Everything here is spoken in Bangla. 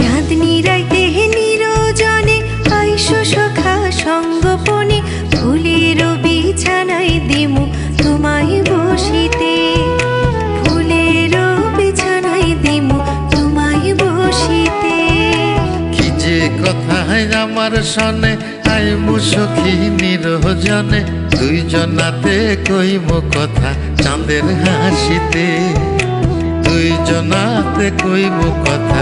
চাঁদনি রাইতে নিরজনে আইসো সখা সঙ্গপনে, ফুলের বিছানায় দিমু তোমায় বসিতে, ফুলের বিছানায় দিমু তোমায় বসিতে। কি যে কথায় আমার সনে আইমু সখী নিরজনে, দুইজনাতে কইমু কথা চাঁদের হাসিতে, দুইজনাতে কইমু কথা